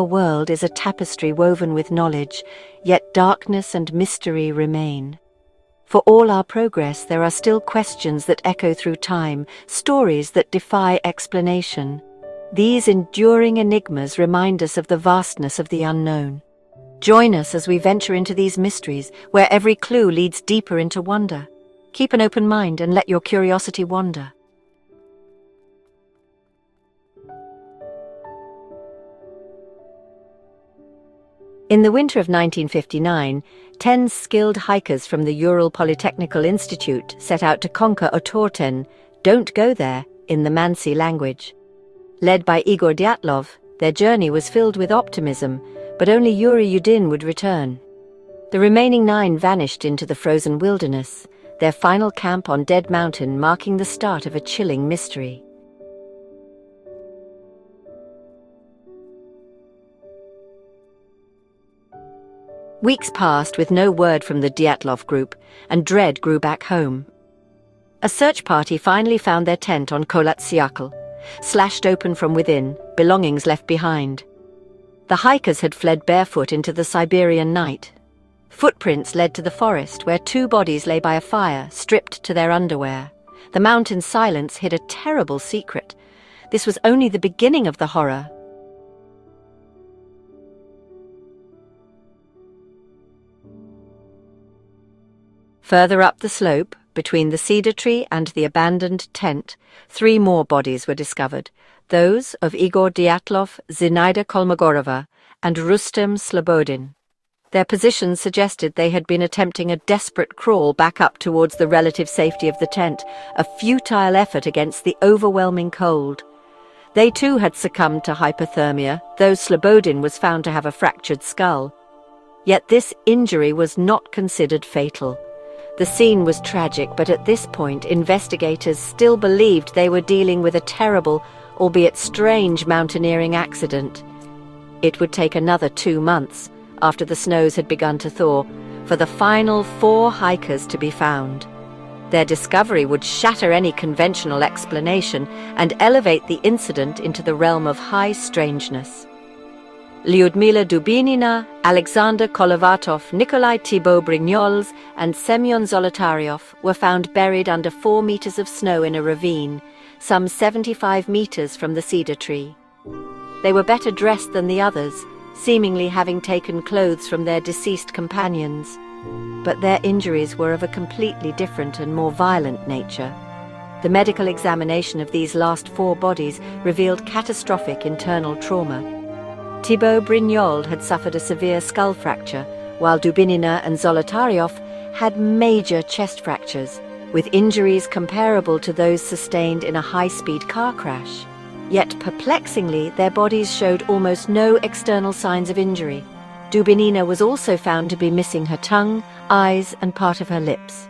world is a tapestry woven with knowledge, yet darkness and mystery remain. For all our progress, there are still questions that echo through time, stories that defy explanation. These enduring enigmas remind us of the vastness of the unknown. Join us as we venture into these mysteries, where every clue leads deeper into wonder. Keep an open mind and let your curiosity wander. In the winter of 1959, 10 skilled hikers from the Ural Polytechnical Institute set out to conquer Otorten, "Don't go there," in the Mansi language. Led by Igor Dyatlov, their journey was filled with optimism, but only Yuri Yudin would return. The remaining 9 vanished into the frozen wilderness, their final camp on Dead Mountain marking the start of a chilling mystery. Weeks passed with no word from the Dyatlov group, and dread grew back home. A search party finally found their tent on Kholat Syakhl, slashed open from within, belongings left behind. The hikers had fled barefoot into the Siberian night. Footprints led to the forest, where 2 bodies lay by a fire, stripped to their underwear. The mountain silence hid a terrible secret. This was only the beginning of the horror. Further up the slope, between the cedar tree and the abandoned tent, 3 more bodies were discovered, those of Igor Dyatlov, Zinaida Kolmogorova, and Rustem Slobodin. Their positions suggested they had been attempting a desperate crawl back up towards the relative safety of the tent, a futile effort against the overwhelming cold. They too had succumbed to hypothermia, though Slobodin was found to have a fractured skull. Yet this injury was not considered fatal. The scene was tragic, but at this point, investigators still believed they were dealing with a terrible, albeit strange, mountaineering accident. It would take another 2 months, after the snows had begun to thaw, for the final 4 hikers to be found. Their discovery would shatter any conventional explanation and elevate the incident into the realm of high strangeness. Lyudmila Dubinina, Alexander Kolovatov, Nikolai Thibault-Brignoles, and Semyon Zolotaryov were found buried under 4 meters of snow in a ravine, some 75 meters from the cedar tree. They were better dressed than the others, seemingly having taken clothes from their deceased companions. But their injuries were of a completely different and more violent nature. The medical examination of these last 4 bodies revealed catastrophic internal trauma. Thibault-Brignol had suffered a severe skull fracture, while Dubinina and Zolotaryov had major chest fractures, with injuries comparable to those sustained in a high-speed car crash. Yet perplexingly, their bodies showed almost no external signs of injury. Dubinina was also found to be missing her tongue, eyes, and part of her lips.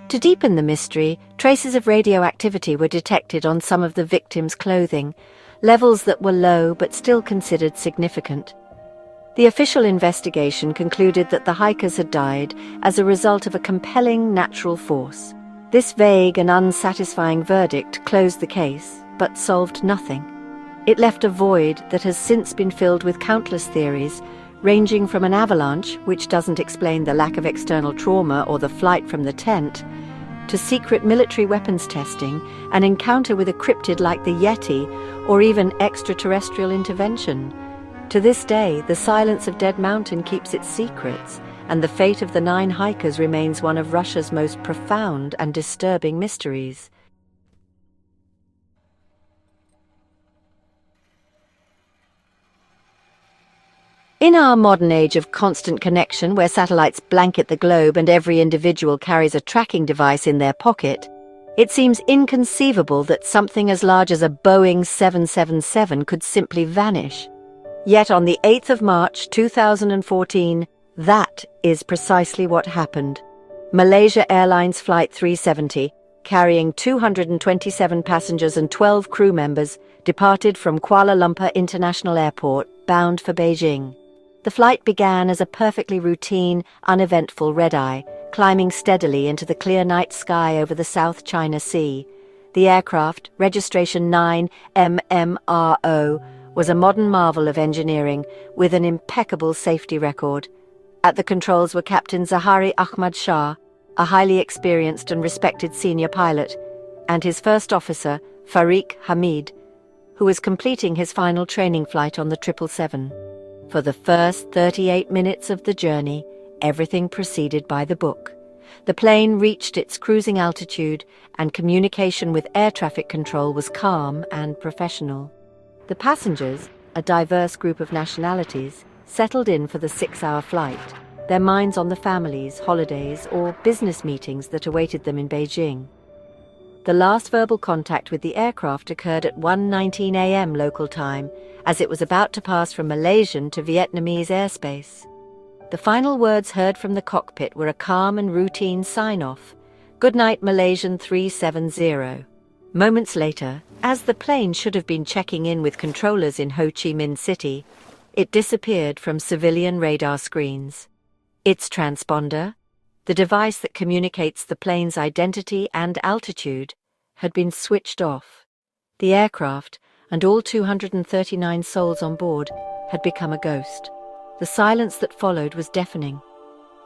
To deepen the mystery, traces of radioactivity were detected on some of the victims' clothing, levels that were low but still considered significant. The official investigation concluded that the hikers had died as a result of a compelling natural force. This vague and unsatisfying verdict closed the case, but solved nothing. It left a void that has since been filled with countless theories, ranging from an avalanche, which doesn't explain the lack of external trauma or the flight from the tent, to secret military weapons testing, an encounter with a cryptid like the Yeti, or even extraterrestrial intervention. To this day, the silence of Dead Mountain keeps its secrets, and the fate of the 9 hikers remains one of Russia's most profound and disturbing mysteries. In our modern age of constant connection, where satellites blanket the globe and every individual carries a tracking device in their pocket, it seems inconceivable that something as large as a Boeing 777 could simply vanish. Yet on the 8th of March 2014, that is precisely what happened. Malaysia Airlines Flight 370, carrying 227 passengers and 12 crew members, departed from Kuala Lumpur International Airport, bound for Beijing. The flight began as a perfectly routine, uneventful red-eye, climbing steadily into the clear night sky over the South China Sea. The aircraft, registration 9 MMRO, was a modern marvel of engineering with an impeccable safety record. At the controls were Captain Zahari Ahmad Shah, a highly experienced and respected senior pilot, and his first officer, Fariq Hamid, who was completing his final training flight on the 777. For the first 38 minutes of the journey, everything proceeded by the book. The plane reached its cruising altitude, and communication with air traffic control was calm and professional. The passengers, a diverse group of nationalities, settled in for the 6-hour flight, their minds on the families, holidays, or business meetings that awaited them in Beijing. The last verbal contact with the aircraft occurred at 1:19 a.m. local time, as it was about to pass from Malaysian to Vietnamese airspace. The final words heard from the cockpit were a calm and routine sign-off, "Good night, Malaysian 370. Moments later, as the plane should have been checking in with controllers in Ho Chi Minh City, it disappeared from civilian radar screens. Its transponder, the device that communicates the plane's identity and altitude, had been switched off. The aircraft, and all 239 souls on board, had become a ghost. The silence that followed was deafening.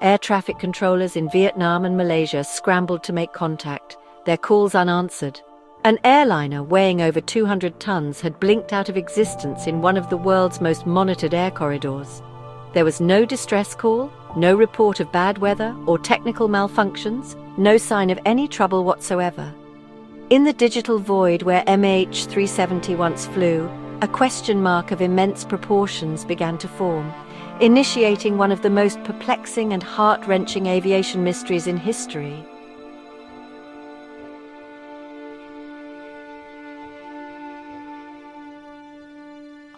Air traffic controllers in Vietnam and Malaysia scrambled to make contact, their calls unanswered. An airliner weighing over 200 tons had blinked out of existence in one of the world's most monitored air corridors. There was no distress call, no report of bad weather or technical malfunctions, no sign of any trouble whatsoever. In the digital void where MH370 once flew, a question mark of immense proportions began to form, initiating one of the most perplexing and heart-wrenching aviation mysteries in history.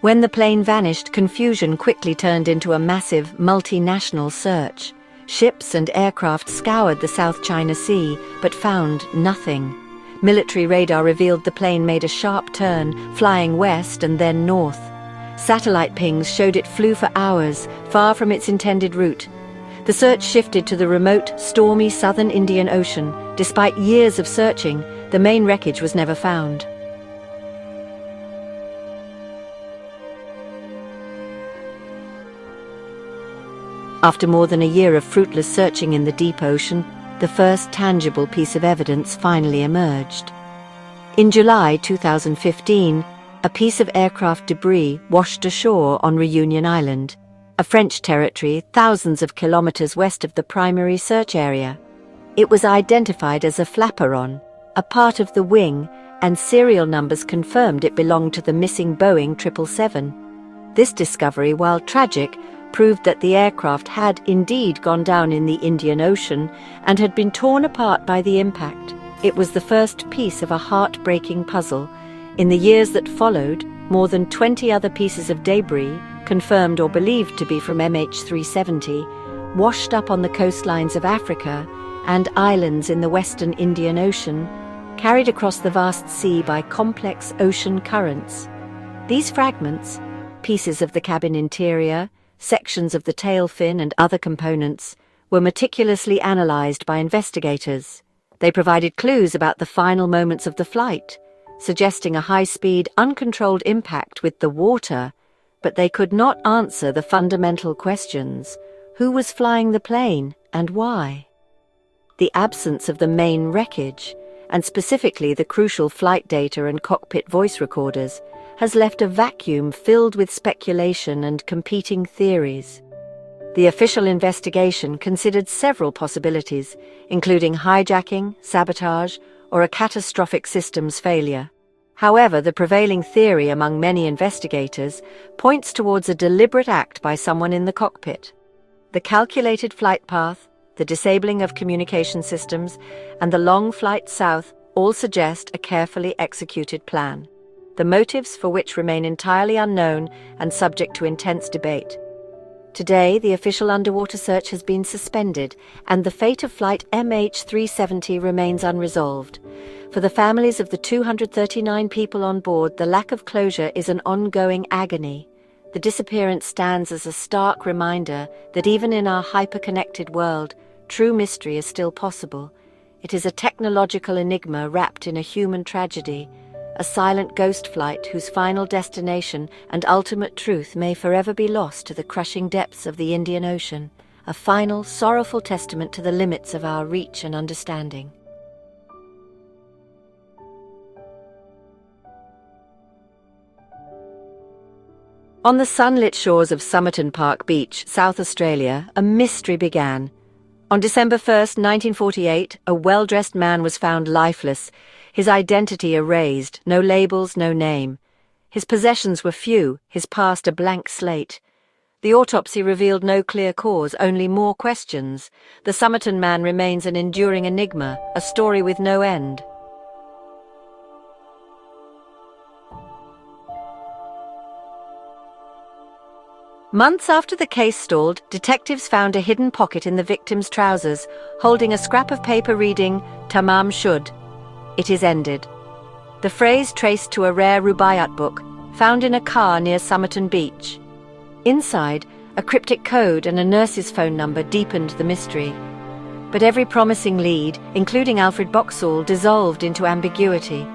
When the plane vanished, confusion quickly turned into a massive, multinational search. Ships and aircraft scoured the South China Sea, but found nothing. Military radar revealed the plane made a sharp turn, flying west and then north. Satellite pings showed it flew for hours, far from its intended route. The search shifted to the remote, stormy southern Indian Ocean. Despite years of searching, the main wreckage was never found. After more than a year of fruitless searching in the deep ocean, the first tangible piece of evidence finally emerged. In July 2015, a piece of aircraft debris washed ashore on Reunion Island, a French territory thousands of kilometers west of the primary search area. It was identified as a flaperon, a part of the wing, and serial numbers confirmed it belonged to the missing Boeing 777. This discovery, while tragic, proved that the aircraft had indeed gone down in the Indian Ocean and had been torn apart by the impact. It was the first piece of a heart-breaking puzzle. In the years that followed, more than 20 other pieces of debris, confirmed or believed to be from MH370, washed up on the coastlines of Africa and islands in the western Indian Ocean, carried across the vast sea by complex ocean currents. These fragments, pieces of the cabin interior, sections of the tail fin and other components, were meticulously analysed by investigators. They provided clues about the final moments of the flight, suggesting a high-speed, uncontrolled impact with the water, but they could not answer the fundamental questions: who was flying the plane and why? The absence of the main wreckage, and specifically the crucial flight data and cockpit voice recorders, has left a vacuum filled with speculation and competing theories. The official investigation considered several possibilities, including hijacking, sabotage, or a catastrophic systems failure. However, the prevailing theory among many investigators points towards a deliberate act by someone in the cockpit. The calculated flight path, the disabling of communication systems, and the long flight south all suggest a carefully executed plan, the motives for which remain entirely unknown and subject to intense debate. Today, the official underwater search has been suspended, and the fate of flight MH370 remains unresolved. For the families of the 239 people on board, the lack of closure is an ongoing agony. The disappearance stands as a stark reminder that even in our hyper-connected world, true mystery is still possible. It is a technological enigma wrapped in a human tragedy, a silent ghost flight whose final destination and ultimate truth may forever be lost to the crushing depths of the Indian Ocean, a final, sorrowful testament to the limits of our reach and understanding. On the sunlit shores of Somerton Park Beach, South Australia, a mystery began. On December 1st, 1948, a well-dressed man was found lifeless, his identity erased, no labels, no name. His possessions were few, his past a blank slate. The autopsy revealed no clear cause, only more questions. The Somerton man remains an enduring enigma, a story with no end. Months after the case stalled, detectives found a hidden pocket in the victim's trousers, holding a scrap of paper reading, "Tamam shud." It is ended. The phrase traced to a rare Rubaiyat book, found in a car near Somerton Beach. Inside, a cryptic code and a nurse's phone number deepened the mystery. But every promising lead, including Alfred Boxall, dissolved into ambiguity.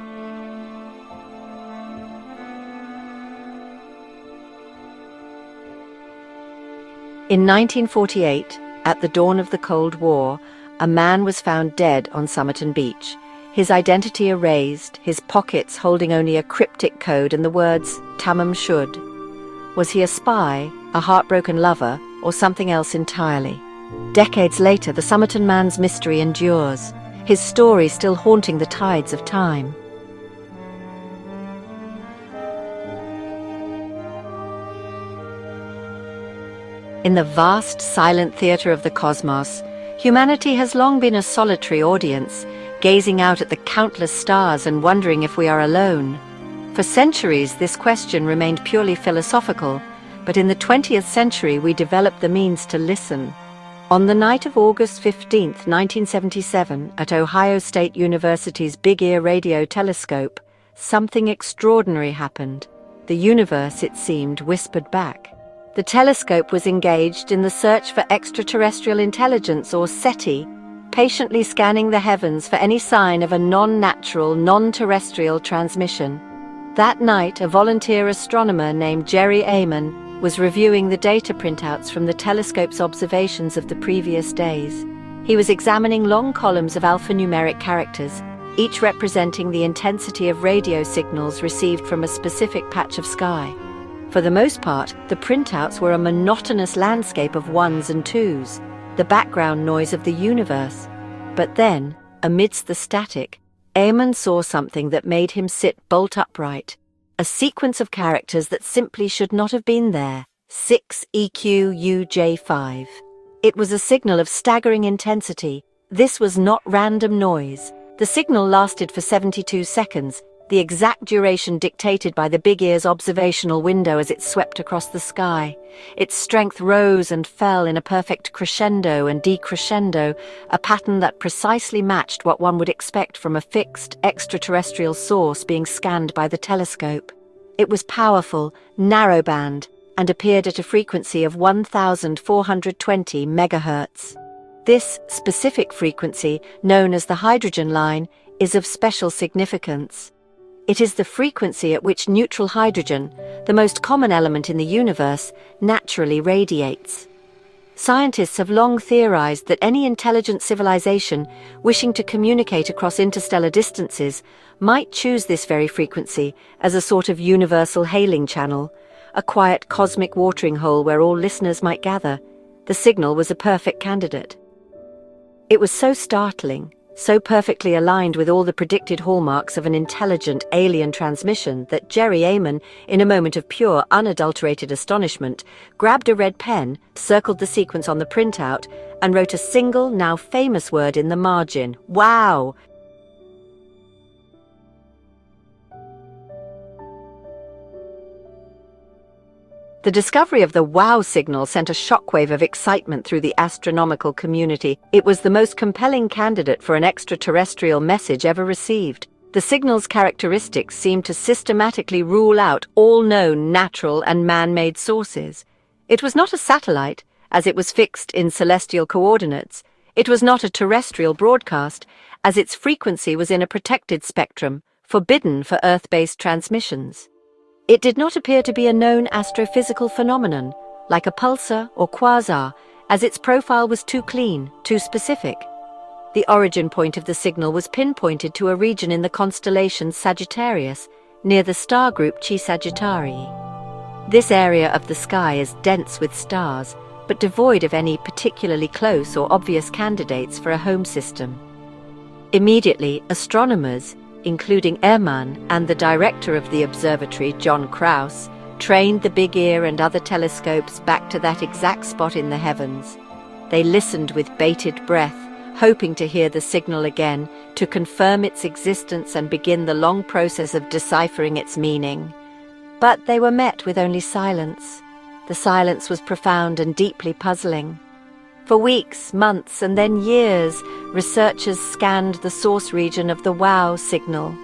In 1948, at the dawn of the Cold War, a man was found dead on Somerton Beach, his identity erased, his pockets holding only a cryptic code and the words, "Tamam shud." Was he a spy, a heartbroken lover, or something else entirely? Decades later, the Somerton man's mystery endures, his story still haunting the tides of time. In the vast, silent theatre of the cosmos, humanity has long been a solitary audience, gazing out at the countless stars and wondering if we are alone. For centuries, this question remained purely philosophical, but in the 20th century we developed the means to listen. On the night of August 15, 1977, at Ohio State University's Big Ear radio telescope, something extraordinary happened. The universe, it seemed, whispered back. The telescope was engaged in the search for extraterrestrial intelligence, or SETI, patiently scanning the heavens for any sign of a non-natural, non-terrestrial transmission. That night, a volunteer astronomer named Jerry Amon was reviewing the data printouts from the telescope's observations of the previous days. He was examining long columns of alphanumeric characters, each representing the intensity of radio signals received from a specific patch of sky. For the most part, the printouts were a monotonous landscape of ones and twos, the background noise of the universe. But then, amidst the static, Eamon saw something that made him sit bolt upright. A sequence of characters that simply should not have been there. 6EQUJ5. It was a signal of staggering intensity. This was not random noise. The signal lasted for 72 seconds, the exact duration dictated by the Big Ear's observational window as it swept across the sky. Its strength rose and fell in a perfect crescendo and decrescendo, a pattern that precisely matched what one would expect from a fixed, extraterrestrial source being scanned by the telescope. It was powerful, narrowband, and appeared at a frequency of 1,420 megahertz. This specific frequency, known as the hydrogen line, is of special significance. It is the frequency at which neutral hydrogen, the most common element in the universe, naturally radiates. Scientists have long theorized that any intelligent civilization wishing to communicate across interstellar distances might choose this very frequency as a sort of universal hailing channel, a quiet cosmic watering hole where all listeners might gather. The signal was a perfect candidate. It was so startling, so perfectly aligned with all the predicted hallmarks of an intelligent alien transmission that Jerry Amon, in a moment of pure, unadulterated astonishment, grabbed a red pen, circled the sequence on the printout, and wrote a single, now famous word in the margin: "Wow!" The discovery of the wow signal sent a shockwave of excitement through the astronomical community. It was the most compelling candidate for an extraterrestrial message ever received. The signal's characteristics seemed to systematically rule out all known natural and man-made sources. It was not a satellite, as it was fixed in celestial coordinates. It was not a terrestrial broadcast, as its frequency was in a protected spectrum, forbidden for Earth-based transmissions. It did not appear to be a known astrophysical phenomenon, like a pulsar or quasar, as its profile was too clean, too specific. The origin point of the signal was pinpointed to a region in the constellation Sagittarius, near the star group Chi Sagittarii. This area of the sky is dense with stars, but devoid of any particularly close or obvious candidates for a home system. Immediately, astronomers, including Ehrmann and the director of the observatory, John Krauss, trained the Big Ear and other telescopes back to that exact spot in the heavens. They listened with bated breath, hoping to hear the signal again, to confirm its existence and begin the long process of deciphering its meaning. But they were met with only silence. The silence was profound and deeply puzzling. For weeks, months, and then years, researchers scanned the source region of the WOW signal.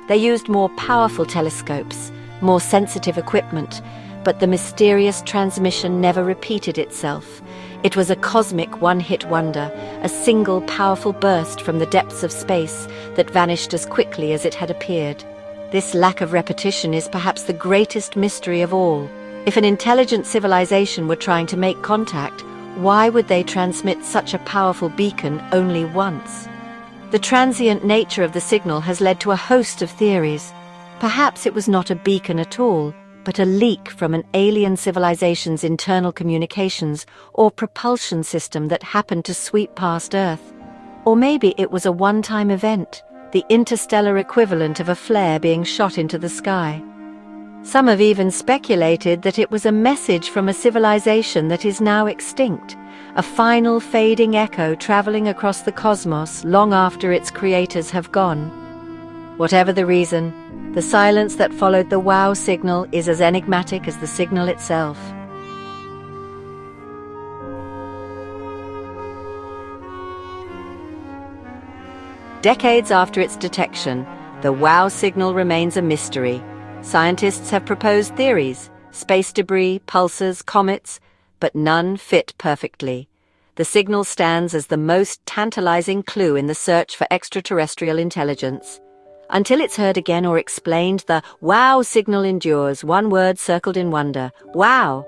They used more powerful telescopes, more sensitive equipment, but the mysterious transmission never repeated itself. It was a cosmic one-hit wonder, a single powerful burst from the depths of space that vanished as quickly as it had appeared. This lack of repetition is perhaps the greatest mystery of all. If an intelligent civilization were trying to make contact, why would they transmit such a powerful beacon only once? The transient nature of the signal has led to a host of theories. Perhaps it was not a beacon at all, but a leak from an alien civilization's internal communications or propulsion system that happened to sweep past Earth. Or maybe it was a one-time event, the interstellar equivalent of a flare being shot into the sky. Some have even speculated that it was a message from a civilization that is now extinct, a final fading echo traveling across the cosmos long after its creators have gone. Whatever the reason, the silence that followed the WOW signal is as enigmatic as the signal itself. Decades after its detection, the WOW signal remains a mystery. Scientists have proposed theories, space debris, pulsars, comets, but none fit perfectly. The signal stands as the most tantalizing clue in the search for extraterrestrial intelligence. Until it's heard again or explained, the WOW signal endures, one word circled in wonder: wow.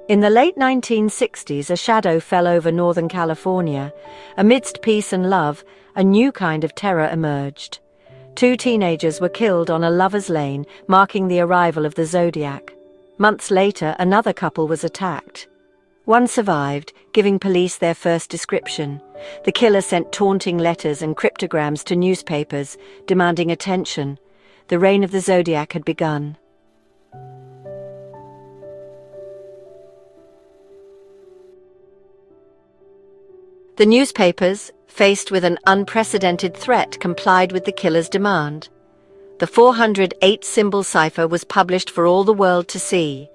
In the late 1960s, a shadow fell over Northern California. Amidst peace and love, a new kind of terror emerged. 2 teenagers were killed on a lover's lane, marking the arrival of the Zodiac. Months later, another couple was attacked. One survived, giving police their first description. The killer sent taunting letters and cryptograms to newspapers, demanding attention. The reign of the Zodiac had begun. The newspapers, faced with an unprecedented threat, complied with the killer's demand. The 408-symbol cipher was published for all the world to see.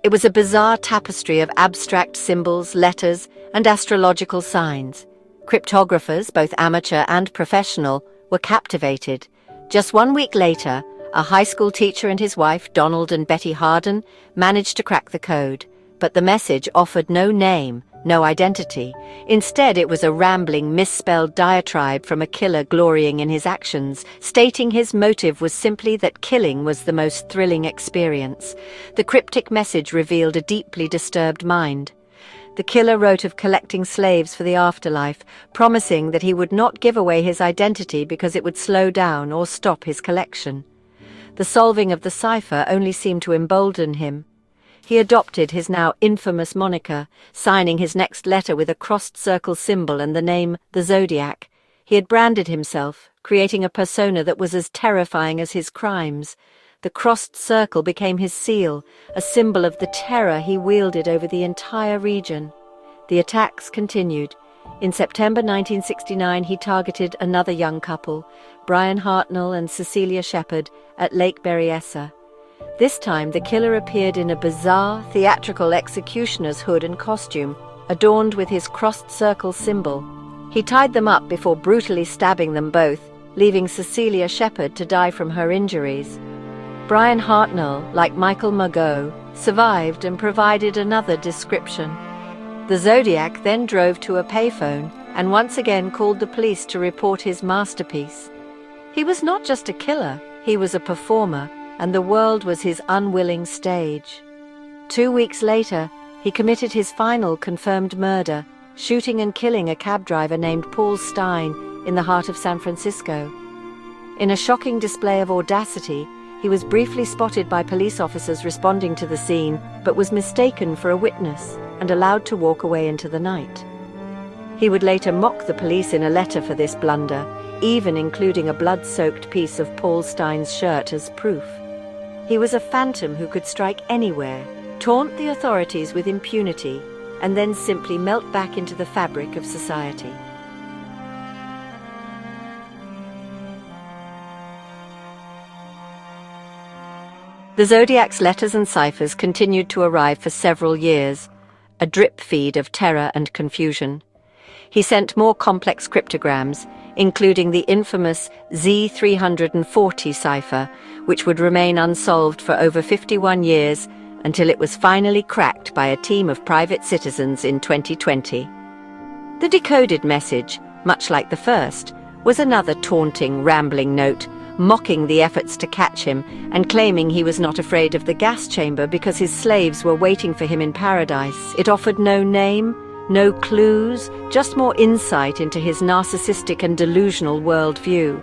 It was a bizarre tapestry of abstract symbols, letters, and astrological signs. Cryptographers, both amateur and professional, were captivated. Just 1 week later, a high school teacher and his wife, Donald and Betty Harden, managed to crack the code. But the message offered no name, no identity. Instead, it was a rambling, misspelled diatribe from a killer glorying in his actions, stating his motive was simply that killing was the most thrilling experience. The cryptic message revealed a deeply disturbed mind. The killer wrote of collecting slaves for the afterlife, promising that he would not give away his identity because it would slow down or stop his collection. The solving of the cipher only seemed to embolden him. He adopted his now infamous moniker, signing his next letter with a crossed circle symbol and the name the Zodiac. He had branded himself, creating a persona that was as terrifying as his crimes. The crossed circle became his seal, a symbol of the terror he wielded over the entire region. The attacks continued. In September 1969, he targeted another young couple, Brian Hartnell and Cecilia Shepard, at Lake Berryessa. This time, the killer appeared in a bizarre, theatrical executioner's hood and costume, adorned with his crossed circle symbol. He tied them up before brutally stabbing them both, leaving Cecilia Shepard to die from her injuries. Brian Hartnell, like Michael Margot, survived and provided another description. The Zodiac then drove to a payphone and once again called the police to report his masterpiece. He was not just a killer, he was a performer, and the world was his unwilling stage. 2 weeks later, he committed his final confirmed murder, shooting and killing a cab driver named Paul Stein in the heart of San Francisco. In a shocking display of audacity, he was briefly spotted by police officers responding to the scene, but was mistaken for a witness and allowed to walk away into the night. He would later mock the police in a letter for this blunder, even including a blood-soaked piece of Paul Stein's shirt as proof. He was a phantom who could strike anywhere, taunt the authorities with impunity, and then simply melt back into the fabric of society. The Zodiac's letters and ciphers continued to arrive for several years, a drip feed of terror and confusion. He sent more complex cryptograms, including the infamous Z340 cipher, which would remain unsolved for over 51 years until it was finally cracked by a team of private citizens in 2020. The decoded message, much like the first, was another taunting, rambling note, mocking the efforts to catch him and claiming he was not afraid of the gas chamber because his slaves were waiting for him in paradise. It offered no name, no clues, just more insight into his narcissistic and delusional worldview.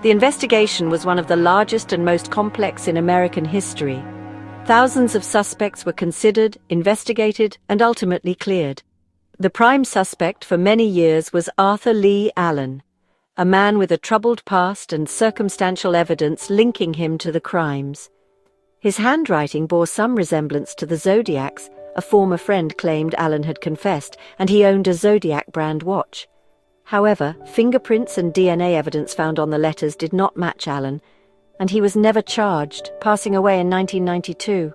The investigation was one of the largest and most complex in American history. Thousands of suspects were considered, investigated, and ultimately cleared. The prime suspect for many years was Arthur Lee Allen, a man with a troubled past and circumstantial evidence linking him to the crimes. His handwriting bore some resemblance to the Zodiac's. A former friend claimed Allen had confessed, and he owned a Zodiac brand watch. However, fingerprints and DNA evidence found on the letters did not match Allen, and he was never charged, passing away in 1992.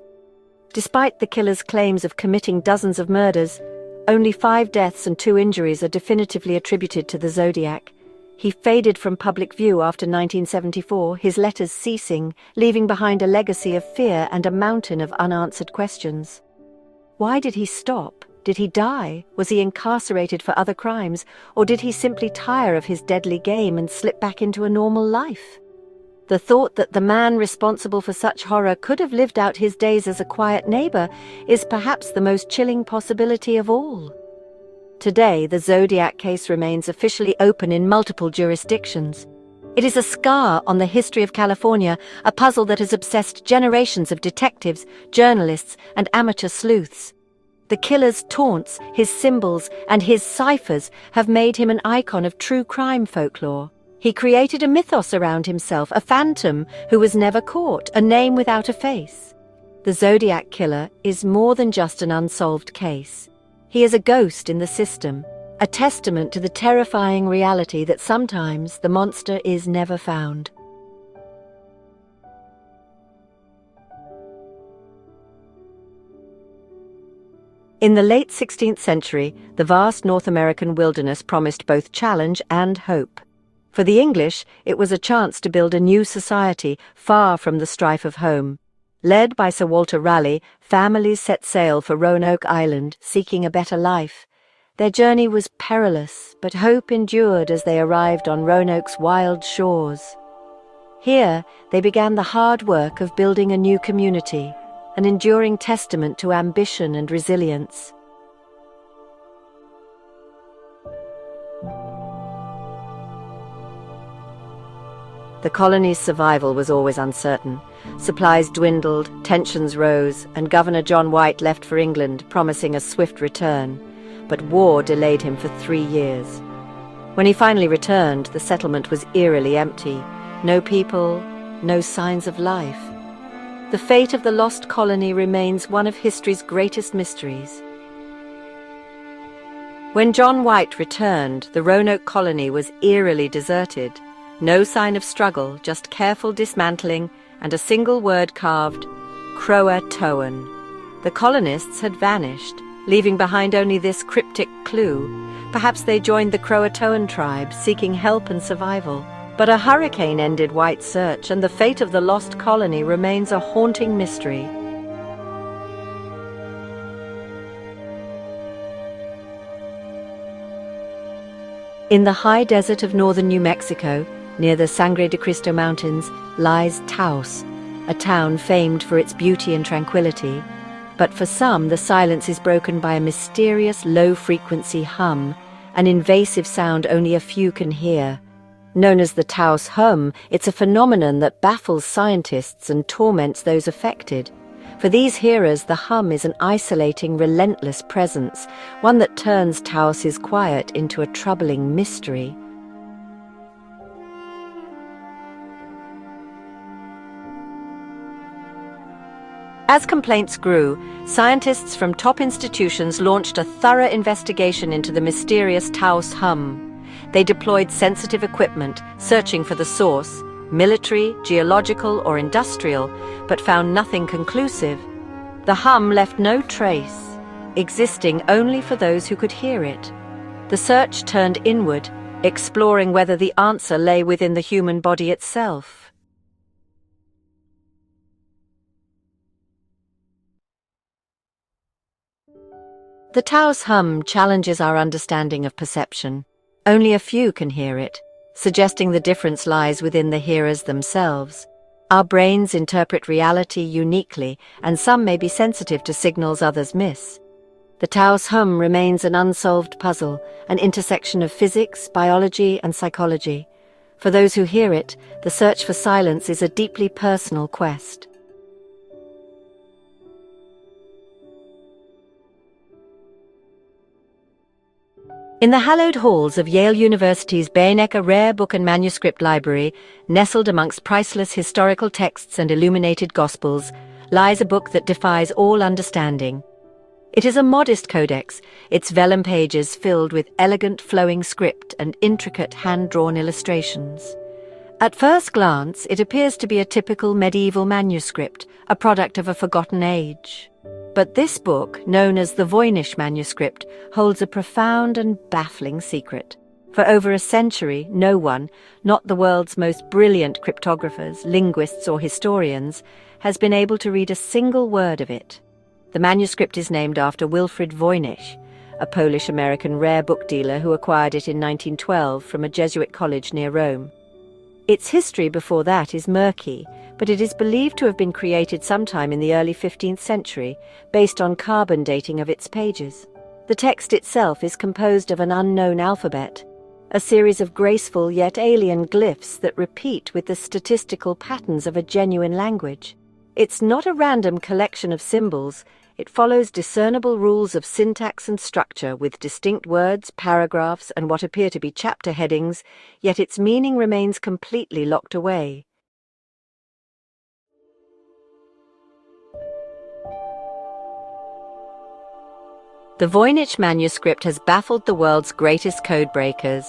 Despite the killer's claims of committing dozens of murders, only 5 deaths and 2 injuries are definitively attributed to the Zodiac. He faded from public view after 1974, his letters ceasing, leaving behind a legacy of fear and a mountain of unanswered questions. Why did he stop? Did he die? Was he incarcerated for other crimes? Or did he simply tire of his deadly game and slip back into a normal life? The thought that the man responsible for such horror could have lived out his days as a quiet neighbor is perhaps the most chilling possibility of all. Today, the Zodiac case remains officially open in multiple jurisdictions. It is a scar on the history of California, a puzzle that has obsessed generations of detectives, journalists, and amateur sleuths. The killer's taunts, his symbols, and his ciphers have made him an icon of true crime folklore. He created a mythos around himself, a phantom who was never caught, a name without a face. The Zodiac killer is more than just an unsolved case. He is a ghost in the system, a testament to the terrifying reality that sometimes the monster is never found. In the late 16th century, the vast North American wilderness promised both challenge and hope. For the English, it was a chance to build a new society far from the strife of home. Led by Sir Walter Raleigh, families set sail for Roanoke Island, seeking a better life. Their journey was perilous, but hope endured as they arrived on Roanoke's wild shores. Here, they began the hard work of building a new community, an enduring testament to ambition and resilience. The colony's survival was always uncertain. Supplies dwindled, tensions rose, and Governor John White left for England, promising a swift return. But war delayed him for 3 years. When he finally returned, the settlement was eerily empty. No people, no signs of life. The fate of the lost colony remains one of history's greatest mysteries. When John White returned, the Roanoke colony was eerily deserted. No sign of struggle, just careful dismantling and a single word carved, Croatoan. The colonists had vanished, leaving behind only this cryptic clue. Perhaps they joined the Croatoan tribe, seeking help and survival. But a hurricane ended White's search, and the fate of the lost colony remains a haunting mystery. In the high desert of northern New Mexico, near the Sangre de Cristo Mountains, lies Taos, a town famed for its beauty and tranquility. But for some, the silence is broken by a mysterious low-frequency hum, an invasive sound only a few can hear. Known as the Taos hum, it's a phenomenon that baffles scientists and torments those affected. For these hearers, the hum is an isolating, relentless presence, one that turns Taos's quiet into a troubling mystery. As complaints grew, scientists from top institutions launched a thorough investigation into the mysterious Taos hum. They deployed sensitive equipment, searching for the source, military, geological, or industrial, but found nothing conclusive. The hum left no trace, existing only for those who could hear it. The search turned inward, exploring whether the answer lay within the human body itself. The Taos hum challenges our understanding of perception. Only a few can hear it, suggesting the difference lies within the hearers themselves. Our brains interpret reality uniquely, and some may be sensitive to signals others miss. The Taos hum remains an unsolved puzzle, an intersection of physics, biology, and psychology. For those who hear it, the search for silence is a deeply personal quest. In the hallowed halls of Yale University's Beinecker Rare Book and Manuscript Library, nestled amongst priceless historical texts and illuminated gospels, lies a book that defies all understanding. It is a modest codex, its vellum pages filled with elegant flowing script and intricate hand-drawn illustrations. At first glance, it appears to be a typical medieval manuscript, a product of a forgotten age. But this book, known as the Voynich manuscript, holds a profound and baffling secret. For over a century, no one, not the world's most brilliant cryptographers, linguists, or historians, has been able to read a single word of it. The manuscript is named after Wilfrid Voynich, a Polish-American rare book dealer who acquired it in 1912 from a Jesuit college near Rome. Its history before that is murky, but it is believed to have been created sometime in the early 15th century, based on carbon dating of its pages. The text itself is composed of an unknown alphabet, a series of graceful yet alien glyphs that repeat with the statistical patterns of a genuine language. It's not a random collection of symbols. It follows discernible rules of syntax and structure with distinct words, paragraphs, and what appear to be chapter headings, yet its meaning remains completely locked away. The Voynich manuscript has baffled the world's greatest codebreakers.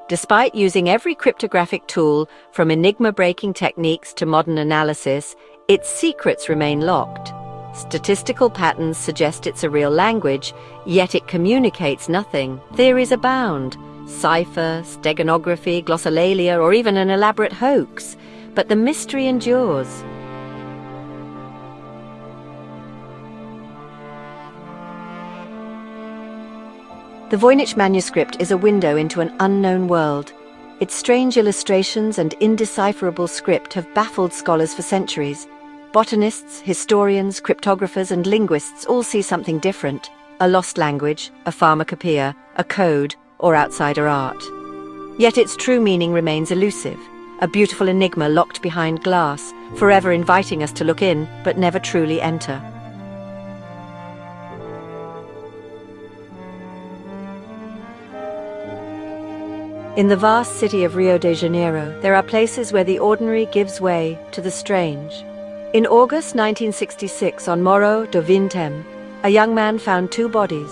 Despite using every cryptographic tool, from enigma-breaking techniques to modern analysis, its secrets remain locked. Statistical patterns suggest it's a real language, yet it communicates nothing. Theories abound: cipher, steganography, glossolalia, or even an elaborate hoax. But the mystery endures. The Voynich manuscript is a window into an unknown world. Its strange illustrations and indecipherable script have baffled scholars for centuries. Botanists, historians, cryptographers, and linguists all see something different: a lost language, a pharmacopoeia, a code, or outsider art. Yet its true meaning remains elusive, a beautiful enigma locked behind glass, forever inviting us to look in, but never truly enter. In the vast city of Rio de Janeiro, there are places where the ordinary gives way to the strange. In August 1966, on Morro do Vintém, a young man found two bodies,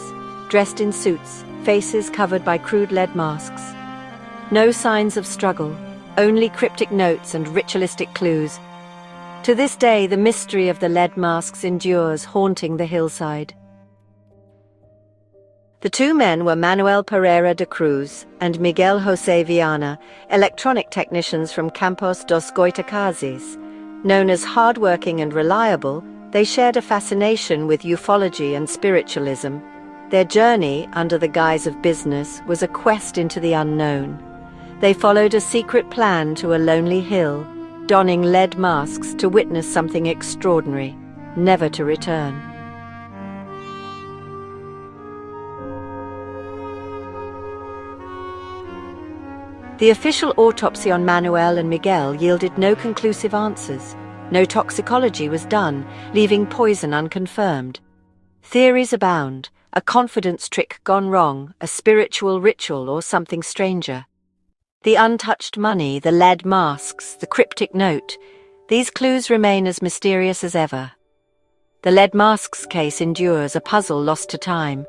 dressed in suits, faces covered by crude lead masks. No signs of struggle, only cryptic notes and ritualistic clues. To this day, the mystery of the lead masks endures, haunting the hillside. The two men were Manuel Pereira de Cruz and Miguel José Viana, electronic technicians from Campos dos Goitacazes. Known as hardworking and reliable, they shared a fascination with ufology and spiritualism. Their journey, under the guise of business, was a quest into the unknown. They followed a secret plan to a lonely hill, donning lead masks to witness something extraordinary, never to return. The official autopsy on Manuel and Miguel yielded no conclusive answers. No toxicology was done, leaving poison unconfirmed. Theories abound, a confidence trick gone wrong, a spiritual ritual, or something stranger. The untouched money, the lead masks, the cryptic note, these clues remain as mysterious as ever. The lead masks case endures, a puzzle lost to time.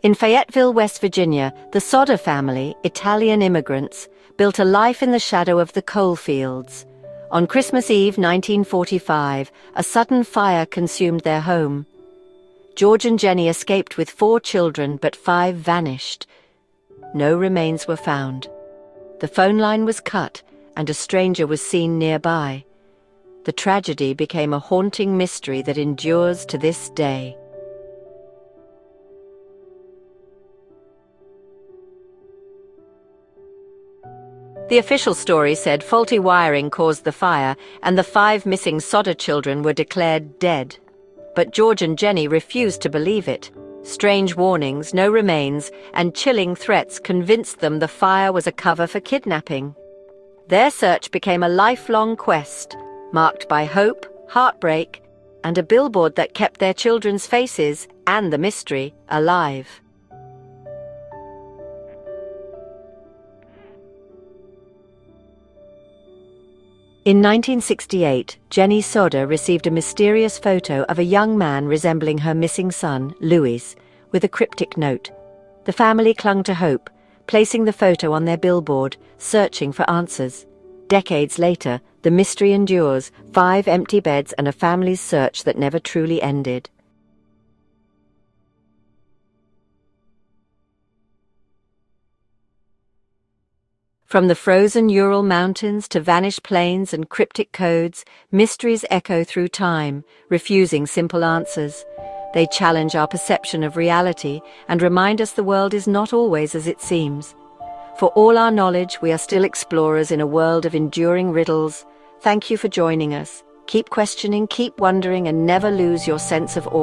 In Fayetteville, West Virginia, the Sodder family, Italian immigrants, built a life in the shadow of the coal fields. On Christmas Eve 1945, a sudden fire consumed their home. George and Jenny escaped with 4 children, but 5 vanished. No remains were found. The phone line was cut, and a stranger was seen nearby. The tragedy became a haunting mystery that endures to this day. The official story said faulty wiring caused the fire, and the 5 missing Sodder children were declared dead. But George and Jenny refused to believe it. Strange warnings, no remains, and chilling threats convinced them the fire was a cover for kidnapping. Their search became a lifelong quest, marked by hope, heartbreak, and a billboard that kept their children's faces, and the mystery, alive. In 1968, Jenny Sodder received a mysterious photo of a young man resembling her missing son, Louis, with a cryptic note. The family clung to hope, placing the photo on their billboard, searching for answers. Decades later, the mystery endures, 5 empty beds and a family's search that never truly ended. From the frozen Ural Mountains to vanished plains and cryptic codes, mysteries echo through time, refusing simple answers. They challenge our perception of reality and remind us the world is not always as it seems. For all our knowledge, we are still explorers in a world of enduring riddles. Thank you for joining us. Keep questioning, keep wondering, and never lose your sense of awe.